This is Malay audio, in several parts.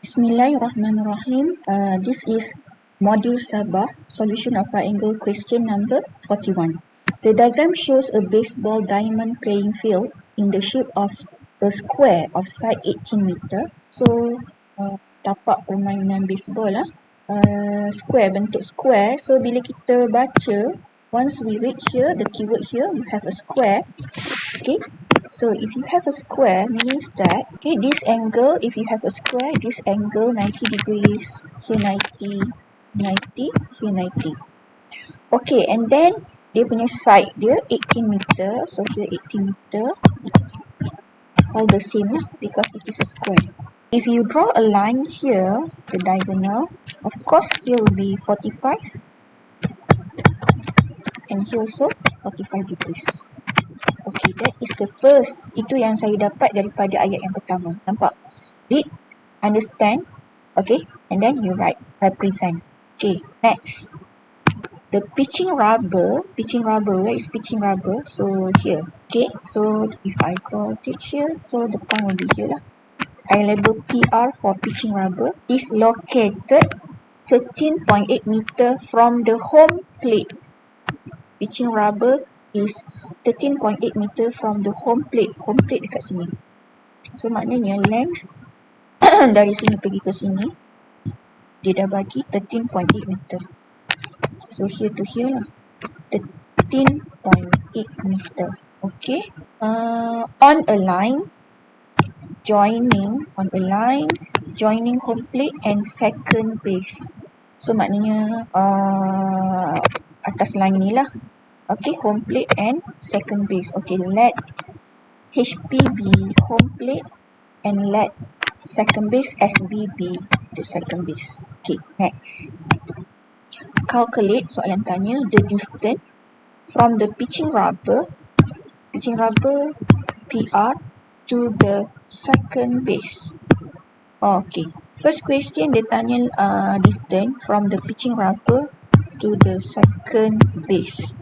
Bismillahirrahmanirrahim. This is Modul Sabah, solution of triangle question number 41. The diagram shows a baseball diamond playing field in the shape of a square of side 18 meter. So, tapak permainan baseball lah. Square, bentuk square. So, bila kita baca, once we reach here, the keyword here, you have a square. Okay, so if you have a square, means that, okay, this angle, if you have a square, this angle 90 degrees, here 90, 90, here 90. Okay, and then dia punya side dia 18 meter, so here 18 meter, all the same lah, because it is a square. If you draw a line here, the diagonal, of course here will be 45, and here also 45 degrees. Okay, that is the first. Itu yang saya dapat daripada ayat yang pertama. Nampak? Read, understand, okay, and then you write, represent. Okay, next. The pitching rubber, where is pitching rubber? So here. Okay, so if I draw it here, so the point will be here lah. I label PR for pitching rubber is located 13.8 meter from the home plate. Pitching rubber is 13.8 meter from the home plate. Home plate dekat sini. So maknanya length dari sini pergi ke sini, dia dah bagi 13.8 meter. So here to here lah, 13.8 meter. Okay. On a line, joining home plate and second base. So maknanya atas line ni lah. Okay, home plate and second base. Okay, let HP be home plate and let second base SB be the second base. Okay, next. Calculate, soalan tanya, the distance from the pitching rubber PR to the second base. Okay, first question dia tanya distance from the pitching rubber to the second base.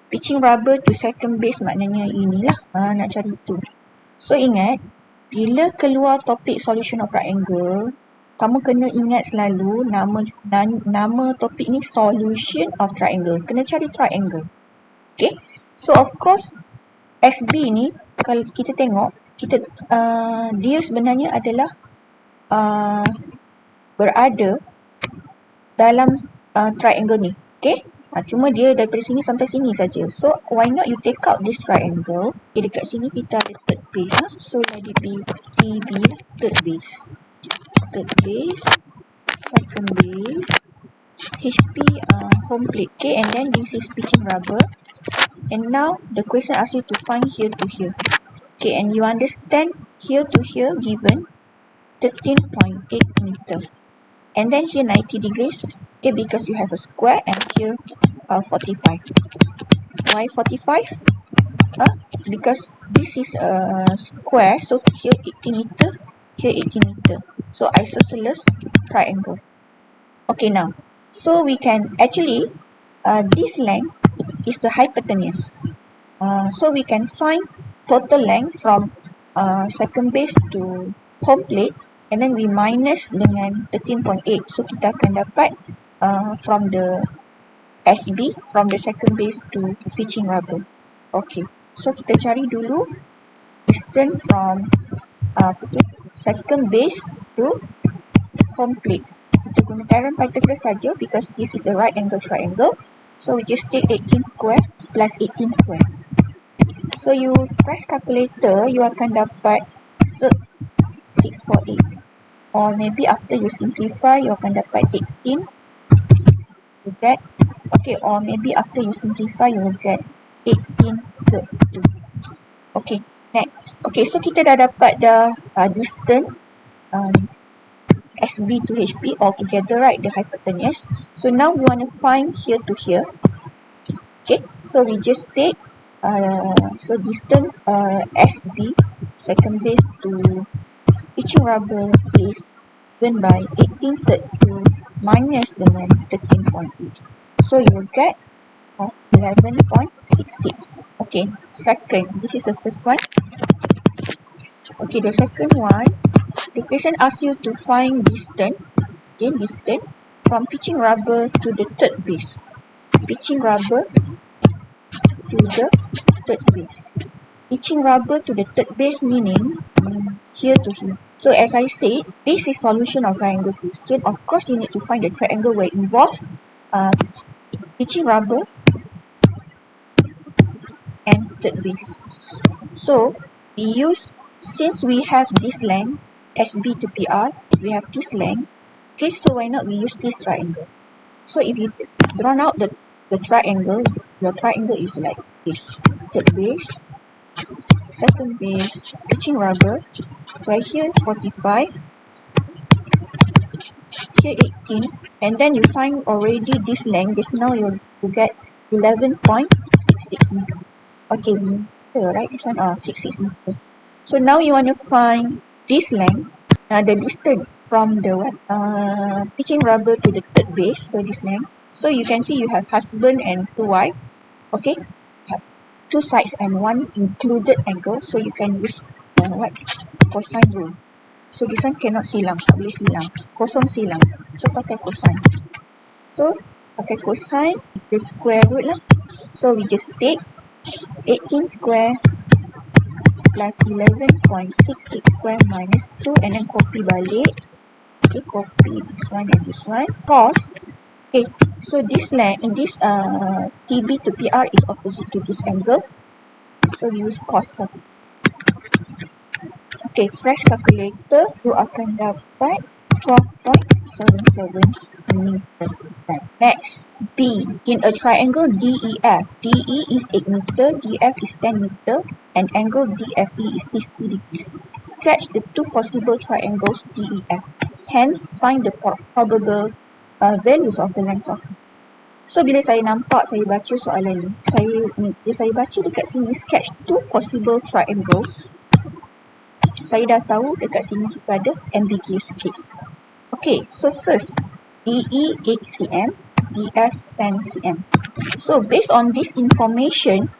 Pitching rubber to second base maknanya inilah, nak cari tu. So ingat, bila keluar topik solution of triangle, kamu kena ingat selalu nama topik ni solution of triangle. Kena cari triangle. Okay, so of course SB ni kalau kita tengok, dia sebenarnya adalah berada dalam triangle ni. Okay, cuma dia daripada sini sampai sini saja. So why not you take out this triangle. Okay, dekat sini kita ada third base. So let it be TB, third base, second base, HP home plate. Okay, and then this is pitching rubber. And now the question asks you to find here to here. Okay, and you understand here to here given 13.8 meter. And then here 90 degrees. Okay, because you have a square, and here 45. Why 45? Because this is a square, so here 18 meter, here 18 meter. So isosceles triangle. Okay, now, so we can actually, this length is the hypotenuse. So we can find total length from second base to home plate, and then we minus dengan 13.8. So kita akan dapat from the SB, from the second base to pitching rubber. Okay, so kita cari dulu distance from second base to home plate. Kita guna theorem Pythagoras saja because this is a right angle triangle. So we just take 18 square plus 18 square. So you press calculator, you akan dapat 648. Or maybe after you simplify, you akan dapat 18. You get, okay, or maybe after you simplify, you will get 18 2. Okay, next. Okay, so kita dah dapat distance SB to HP all together, right? The hypotenuse. So now we want to find here to here. Okay, so we just take so distance SB second base to pitching rubber is given by 18 2 minus dengan 13.8. So you will get 11.66. Okay, second, this is the first one. Okay, the second one, The question asks you to find distance, again distance, from pitching rubber to the third base. Pitching rubber to the third base. Pitching rubber to the third base meaning here to here. So as I said, this is solution of triangle question. Of course, you need to find the triangle where involve pitching rubber and third base. So we use, since we have this length SB to PR, we have this length. Okay, so why not we use this triangle? So if you draw out the triangle, your triangle is like this. Third base, second base, pitching rubber, right here 45, here 18, and then you find already this length. Just now you get 11.66 meter. Okay, meter, right? This one 66 meter. So now you want to find this length, the distance from the pitching rubber to the third base. So this length. So you can see you have husband and two wife. Okay, have two sides and one included angle. So you can use cosine rule. So this one cannot silang, tak boleh silang. Kosong silang. So pakai cosine. So pakai cosine, the square root lah. So we just take 18 square plus 11.66 square minus 2 and then copy balik. Okay, copy this one and this one. Cos. Okay, so this length in this TB to PR is opposite to this angle. So we use cos. Okay, fresh calculator, you akan dapat 12.77 meter. Next, B. In a triangle DEF, DE is 8 meter, DF is 10 meter, and angle DFE is 50 degrees. Sketch the two possible triangles DEF. Hence, find the probable values of the lengths of. So, bila saya nampak, saya baca soalan ni, saya baca dekat sini, sketch two possible triangles. Saya dah tahu dekat sini kita ada ambiguous case. Okay, so first, DE 8 cm, DF 10 cm. So based on this information,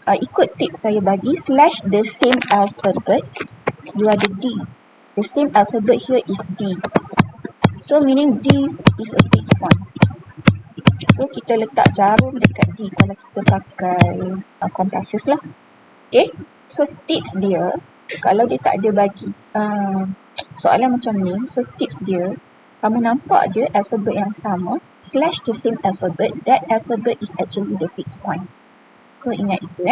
ikut tips saya bagi, slash the same alphabet, you ada D. The same alphabet here is D. So meaning D is a fixed point. So kita letak jarum dekat D kalau kita pakai compasses lah. Okay, so tips dia, kalau dia tak ada bagi soalan macam ni, so tips dia, kamu nampak je alphabet yang sama, slash the same alphabet, that alphabet is actually the fixed point. So ingat itu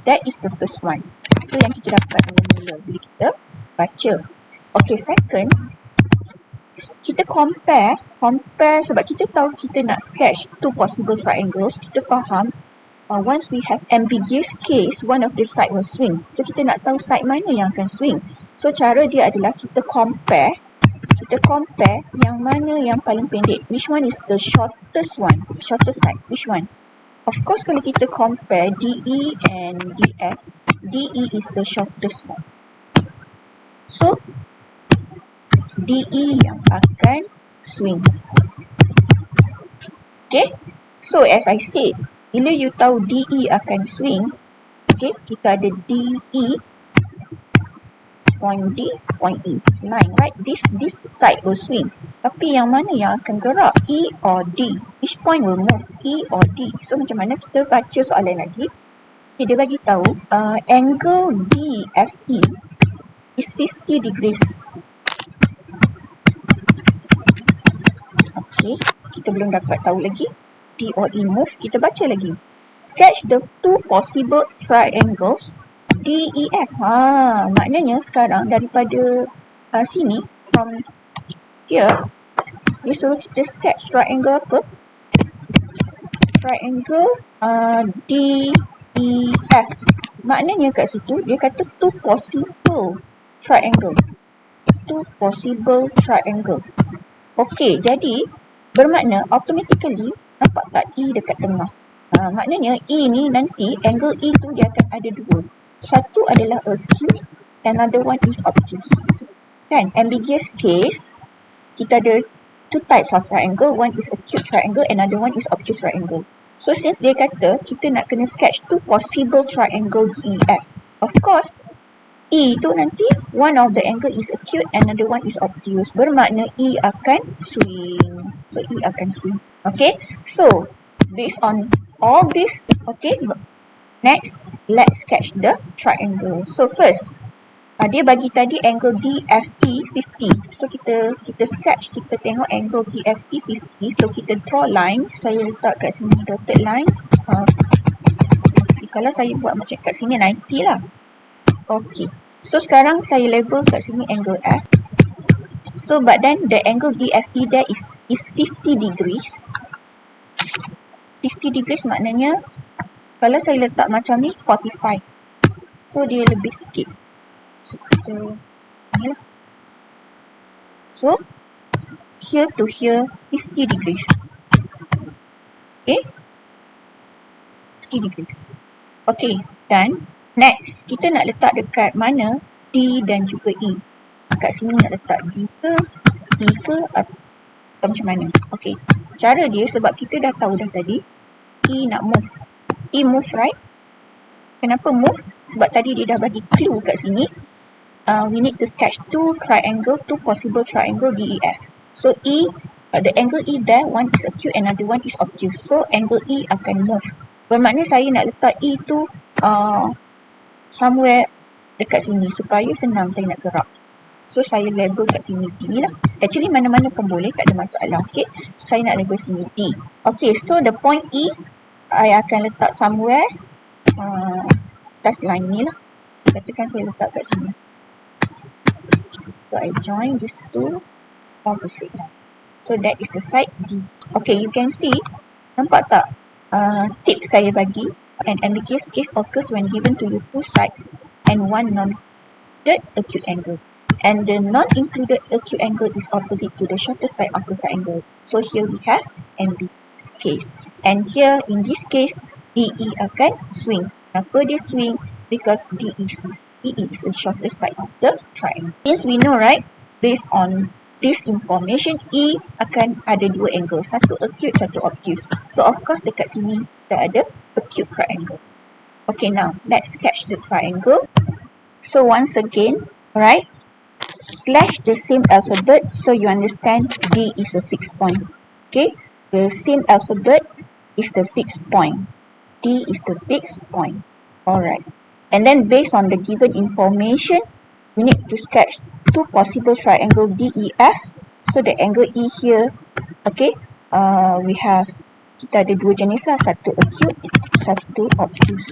that is the first one. Itu yang kita dapat mula-mula bila kita baca. Okay, second, kita compare sebab kita tahu kita nak sketch two possible triangles. Kita faham once we have ambiguous case, one of the side will swing. So kita nak tahu side mana yang akan swing. So cara dia adalah kita compare yang mana yang paling pendek. Which one is the shortest one? Shortest side. Which one? Of course, kalau kita compare DE and DF, DE is the shortest one. So DE yang akan swing. Okay? So as I said, bila you tahu DE akan swing, okay, kita ada DE, point D, point E, line, right? This side will swing. Tapi yang mana yang akan gerak? E or D? Which point will move? E or D? So macam mana kita baca soalan lagi? Okay, dia bagi tahu angle DFE is 50 degrees. Okay, kita belum dapat tahu lagi. D or E move, kita baca lagi. Sketch the two possible triangles DEF. Maknanya sekarang daripada sini, from here, dia suruh kita sketch triangle apa? Triangle DEF. Maknanya kat situ, dia kata two possible triangle. Two possible triangle. Okay, jadi bermakna automatically, nampak tak E dekat tengah? Maknanya E ni nanti, angle E tu dia akan ada dua. Satu adalah acute, another one is obtuse. Kan? Ambiguous case, kita ada two types of triangle. One is acute triangle, another one is obtuse triangle. So since dia kata kita nak kena sketch two possible triangle DEF. Of course, E tu nanti one of the angle is acute, another one is obtuse. Bermakna E akan swing. So E akan swing. Okay. So based on all this, okay. Next, let's sketch the triangle. So first, dia bagi tadi angle DFE 50. So kita sketch, kita tengok angle DFE 50. So kita draw lines. Saya letak kat sini dotted line. Kalau saya buat macam kat sini 90 lah. Okay. So sekarang saya label kat sini angle F. So but then the angle DFE there is 50 degrees. 50 degrees maknanya kalau saya letak macam ni 45. So dia lebih sikit. So kita ni lah. So here to here 50 degrees. Okay. 50 degrees. Okay, dan next kita nak letak dekat mana D dan juga E. Kat sini nak letak D ke E ke atau macam mana. Okay, cara dia sebab kita dah tahu dah tadi E nak move. E move, right? Kenapa move? Sebab tadi dia dah bagi clue kat sini. We need to sketch two possible triangle DEF. So E, the angle E there, one is acute, another one is obtuse. So angle E akan move. Bermakna saya nak letak E tu somewhere dekat sini supaya senang saya nak gerak. So saya label kat sini D lah. Actually mana-mana pun boleh, tak ada masalah. Okay, saya nak label sini D. Okay, so the point E, I akan letak somewhere atas line ni lah. Katakan saya letak kat sini. So I join these two on the straight line. So that is the side D. Okay, you can see, nampak tak tips saya bagi? An ambiguous case occurs when given to you two sides and one non-included acute angle. And the non-included acute angle is opposite to the shorter side of the triangle. So here we have ambiguous case. And here in this case, DE akan swing. Kenapa dia swing? Because DE is the shorter side of the triangle. Since we know, right, based on this information, E akan ada dua angle. Satu acute, satu obtuse. So of course dekat sini kita ada acute triangle. Okay, now let's sketch the triangle. So once again, right, slash the same alphabet so you understand D is a fixed point. Okay, the same alphabet is the fixed point. D is the fixed point. Alright, and then based on the given information, we need to sketch two possible triangle DEF. So the angle E here, okay, we have, kita ada dua jenis lah, satu acute, satu obtuse.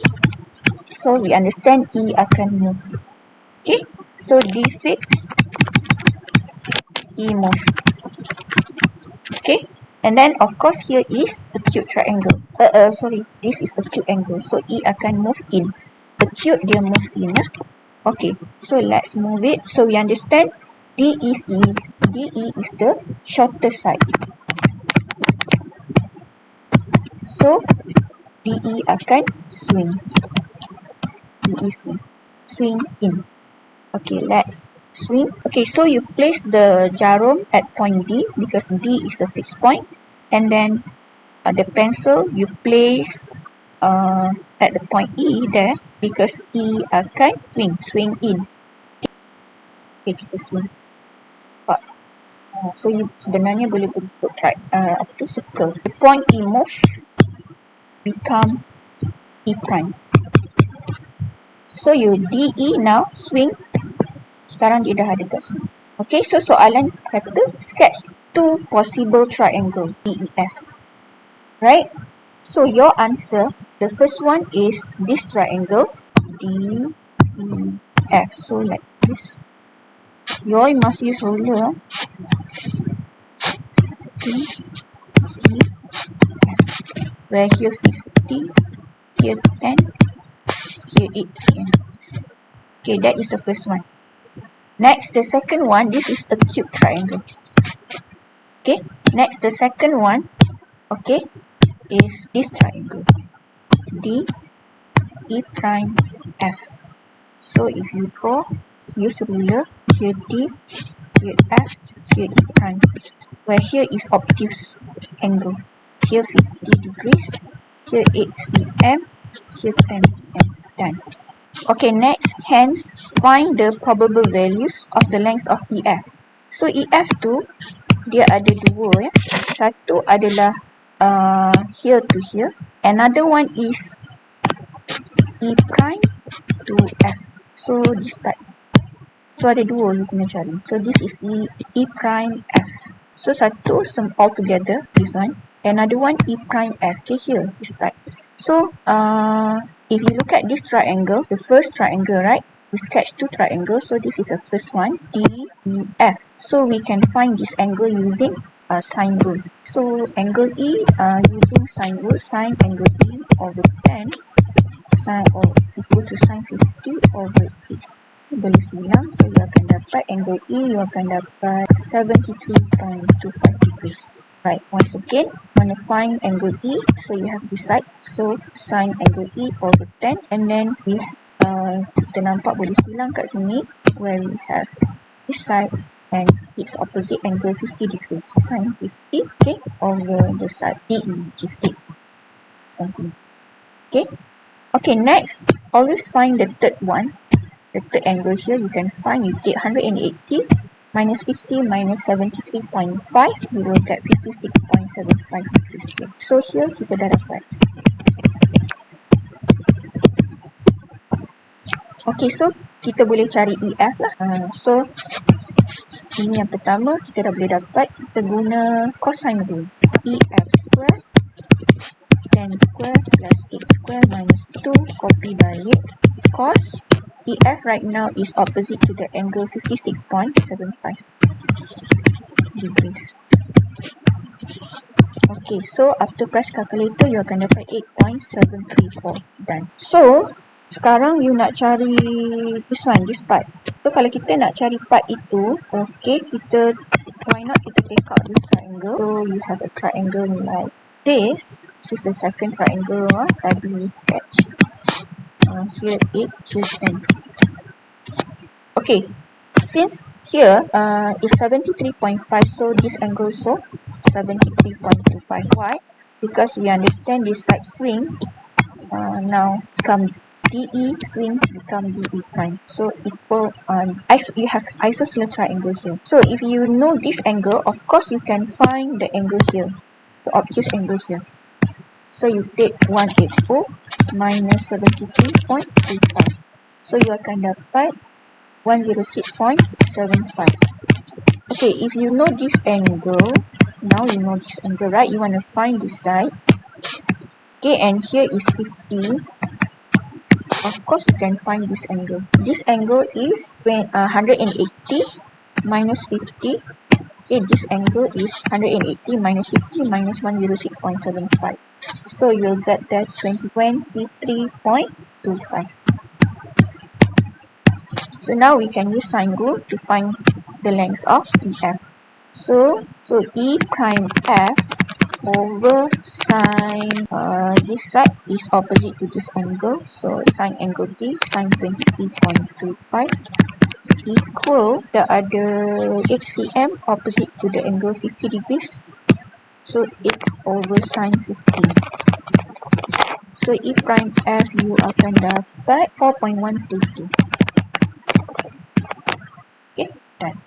So we understand E akan move. Okay, so D fix, E move. Okay, and then of course here is acute triangle. This is acute angle. So E akan move in. Acute dia move in lah. Okay, so let's move it. So we understand DE is the shorter side. So DE akan swing. DE swing in. Okay, let's swing. Okay, so you place the jarum at point D because D is a fixed point, and then the pencil you place at the point E there because E akan swing in. Okay, kita swing. So you sebenarnya boleh bentuk circle. The point E move become E prime. So you DE now swing. Sekarang dia dah ada kat sini. Okay, so soalan kata sketch two possible triangle DEF. Right? So your answer, the first one is this triangle DEF. So like this. You all must use ruler. DEF. Where here 50, here 10, here 8 cm. Okay, that is the first one. Next, the second one, this is acute triangle. Okay, next, the second one, okay, is this triangle. D, E prime, F. So if you draw, use ruler, here D, here F, here E prime. Where here is obtuse angle. Here 50 degrees, here 8 cm, here 10 cm. Done. Okay, next, hence, find the probable values of the lengths of EF. So, EF tu, dia ada dua ya. Satu adalah here to here. Another one is E prime to F. So, this type. So, ada dua you kena cari. So, this is E prime F. So, satu all together, this one. Another one E prime F. Okay, here, this type. So, if you look at this triangle, the first triangle, right? We sketch two triangles. So, this is the first one, D, E, F. So, we can find this angle using sine rule. So, angle E, using sine rule, sine angle E over 10 sine or equal to sine 50 over 8. Boleh silang, so you akan dapat angle E, you akan dapat 73.25 degrees. Right, once again, want to find angle E, so you have this side, so sine angle E over 10, and then we kita nampak boleh silang kat sini, where we have this side and its opposite angle 50 degrees, sine 50, okay, over the side DE, which is 8 something, okay. Okay, next, always find the third one. The third angle here, you can find, you take 180 minus 50 minus 73.5, you will get 56.75 degrees here. So here kita dah dapat. Okay, so kita boleh cari EF lah. So ini yang pertama, kita dah boleh dapat, kita guna cosine rule. EF square 10 square plus 8 square minus 2, copy balik, cos EF right now is opposite to the angle 56.75 degrees. Okay, so after press calculator, you akan dapat 8.734. Done. So, sekarang you nak cari this one, this part. So, kalau kita nak cari part itu, okay, kita, why not kita take out this triangle. So, you have a triangle like this. This is the second triangle tadi we sketch. Here 8, here 10. Okay, since here is 73.5, so this angle also 73.25. Why? Because we understand this side swing now become DE, swing become DE prime. So equal, you have isosceles triangle here. So if you know this angle, of course you can find the angle here, the obtuse angle here. So you take 180 minus 73.25. So you akan dapat 106.75. Okay, if you know this angle, now you know this angle, right? You want to find this side. Okay, and here is 50. Of course, you can find this angle. This angle is 180 minus 50. Okay, this angle is 180 minus 50 minus 106.75. So you'll get that 23.25. So now we can use sine rule to find the length of EF. So E prime F over sine, this side is opposite to this angle. So sine angle D, sine 23.25 equal the other 8 cm opposite to the angle 50 degrees. So 8 over sine 50. So E prime F you akan dapat 4.122. Okay, done.